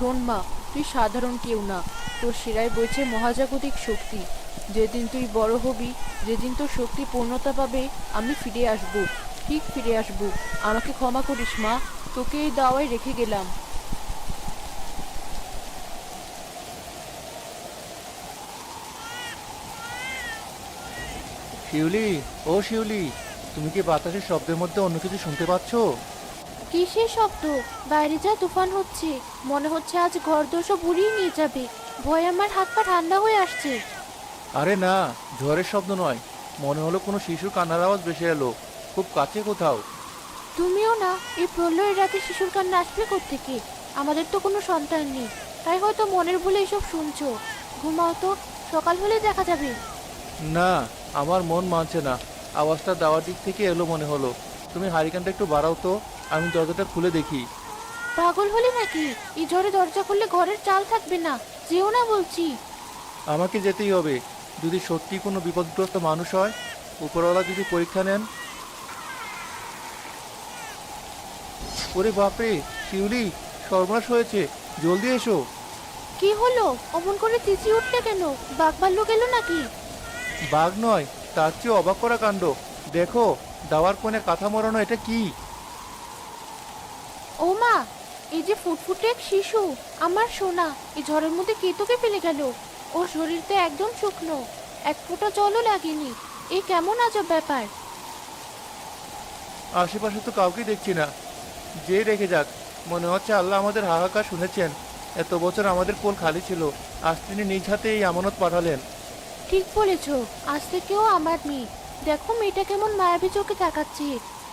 শোন মা, তুই সাধারণ কেউ না, তোর শিরায় বইছে মহাজাগতিক শক্তি। যেদিন তুই বড় হবি, যেদিন তোর শক্তি পূর্ণতা পাবে, আমি ফিরে আসব, ঠিক ফিরে আসব। আমাকে ক্ষমা করিস মা, তোকে এই দাওয়ায় রেখে গেলাম। শিউলি, ও শিউলি, তুমি কি বাতাসের শব্দের মধ্যে অন্য কিছু শুনতে পাচ্ছ? কিসের শব্দ? বাইরে যা তুফান হচ্ছে, মনে হচ্ছে আজ ঘর দোষও বুড়িয়ে নিয়ে যাবে। ভয়ে আমার হাত পা ঠান্ডা হয়ে আসছে। আরে না, ঝড়ের শব্দ নয়, মনে হলো কোনো শিশুর কান্নার আওয়াজ ভেসে এলো, খুব কাছে কোথাও। তুমিও না, এই প্রলয়ের রাতে শিশুর কান্না আসবে কোত্থেকে? আমাদের তো কোনো সন্তান নেই, তাই হয়তো মনের ভুলে এসব শুনছো। ঘুমাও তো, সকাল হলে দেখা যাবে। না, আমার মন মানছে না, আওয়াজটা দেওয়ার দিক থেকে এলো মনে হলো। তুমি হারিকেনটা একটু বাড়াও তো, আমি দরজাটা খুলে দেখি। পাগল হলে নাকি? এই ঝড়ে দরজা খুললে ঘরের চাল থাকবে না। যেও না বলছি। আমাকে যেতেই হবে, যদি সত্যি কোনো বিপদগ্রস্ত মানুষ হয়, উপরওয়ালা যদি পরীক্ষা নেন। ওরে বাপরে, শিউলি, সর্বনাশ হয়েছে, জলদি এসো। কি হলো? অমন করে চেঁচিয়ে উঠলে কেন? বাঘ ভাল্লুক এলো নাকি? বাঘ নয়, তার চেয়ে অবাক করা কাণ্ড। দেখো, দাওয়ার কোণে কাঁথা মোড়ানো, এটা কি? ও মা, এই যে ফুটফুটে এক শিশু, আমার সোনা, এই ঝড়ের মধ্যে কে তোকে ফেলে গেল? ওর শরীর তো একদম শুকনো, এক ফোঁটা জলও লাগেনি। এই কেমন আজব ব্যাপার! আশেপাশে তো কাউকে দেখছি না, যে রেখে যাক। মনে হচ্ছে আল্লাহ আমাদের হাহাকার শুনেছেন। এত বছর আমাদের কোল খালি ছিল, আজ তিনি নিজ হাতে এই আমানত পাঠালেন। ঠিক বলেছ, আজ থেকেও আমার মেয়ে। দেখো মেয়েটা কেমন মায়াবী চোখে তাকাচ্ছে,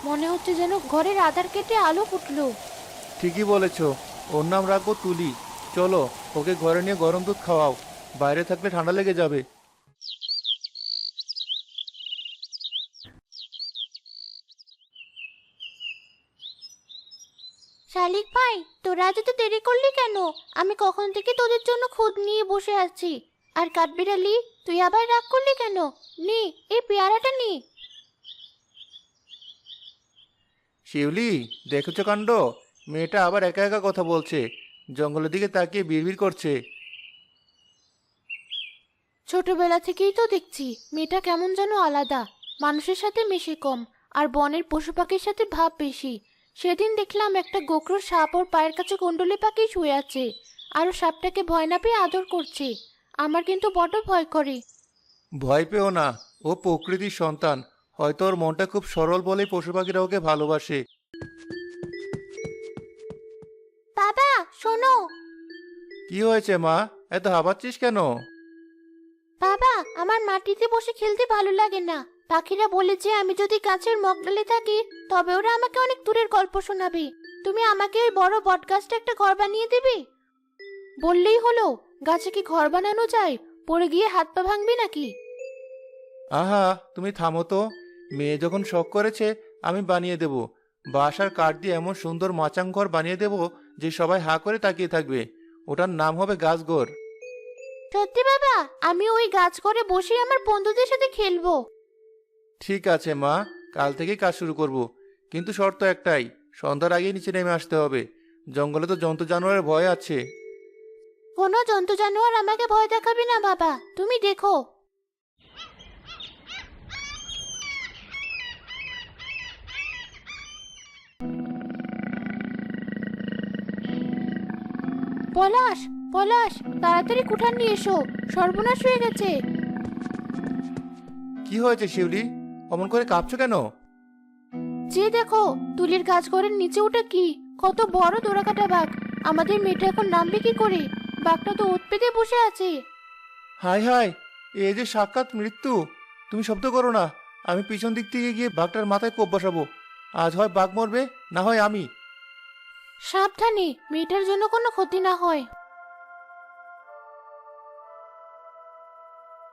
মনে হচ্ছে যেন ঘরের আধার কেটে আলো ফুটলো। ঠিকই বলেছ, ওর নাম রাখবো তুলি। চলো, ওকে ঘরে নিয়ে গরম দুধ খাওয়াও, বাইরে থাকলে ঠান্ডা লেগে যাবে। শালিক ভাই, তোরা আজ তো দেরি করলি কেন? আমি কখন থেকে তোদের জন্য খুদ নিয়ে বসে আছি। আর কাঠবিড়ালি, তুই আবার রাগ করলি কেন? নে, এই পেয়ারাটা নে। শিউলি, দেখেছো কাণ্ড? মেয়েটা আবার একা একা কথা বলছে, জঙ্গলের দিকে তাকিয়ে বিড়বিড় করছে। ছোটবেলা থেকেই তো দেখছি মেয়েটা কেমন যেন আলাদা। মানুষের সাথে মেশে কম, আর বনের পশু পাখির সাথে ভাব বেশি। সেদিন দেখলাম একটা গোখরো সাপ ওর পায়ের কাছে কুণ্ডলি পাখি শুয়ে আছে, আর ও সাপটাকে ভয় না পেয়ে আদর করছে। আমার কিন্তু বড্ড ভয় করে। ভয় পেও না, ও প্রকৃতির সন্তান। হয়তো ওর মনটা খুব সরল বলেই পশু পাখিরা ওকে ভালোবাসে। বাবা, শোনো। কি হয়েছে মা, এত হাঁপাচ্ছিস কেন? বাবা, আমার মাটিতে বসে খেলতে ভালো লাগে না। পাখিরা বলেছে আমি যদি গাছের মগডালে থাকি, তবে ওরা আমাকে অনেক দূরের গল্প শোনাবে। তুমি আমাকে ওই বড় বটগাছটা একটা ঘর বানিয়ে দেবে? বললেই হলো। গাছে কি ঘর বানানো যায়? পড়ে গিয়ে হাত পা ভাঙবি নাকি? আহা, তুমি থামো তো। মেয়ে যখন শখ করেছে, আমি বানিয়ে দেব। বাঁশ আর কাঠ দিয়ে এমন সুন্দর মাচাং ঘর বানিয়ে দেব যে সবাই হাঁ করে তাকিয়ে থাকবে। ওটার নাম হবে গাছঘর। সত্যি বাবা, আমি ওই গাছ করে বসে আমার বন্ধুদের সাথে খেলবো। ঠিক আছে মা, কাল থেকেই কাজ শুরু করব। কিন্তু শর্ত একটাই, সন্ধ্যার আগেই নিচে নেমে আসতে হবে। জঙ্গলে তো জন্তু জানোয়ারের ভয় আছে। কোনো জন্তু জানোয়ার আমাকে ভয় দেখাবে না বাবা, তুমি দেখো। পলাশ, পলাশ, তাড়াতাড়ি কুঠার নিয়ে এসো, সর্বনাশ হয়ে গেছে। কি হয়েছে শিউলি, অমন করে কাঁপছো কেন? যে দেখো, তুলির গাছ ঘরের নিচে ওটা কি? কত বড় দোরাকাটা বাঘ! আমাদের মেয়েটা এখন নামবে কি করে? বাঘটা তো ওত পেতে বসে আছে। হায় হায়, এই যে সাক্ষাৎ মৃত্যু। তুমি শব্দ করো না, আমি পিছন দিক থেকে গিয়ে বাঘটার মাথায় কোপ বসাবো। আজ হয় বাঘ মরবে, না হয় আমি। সাবধানে, মেয়েটার জন্য কোনো ক্ষতি না হয়।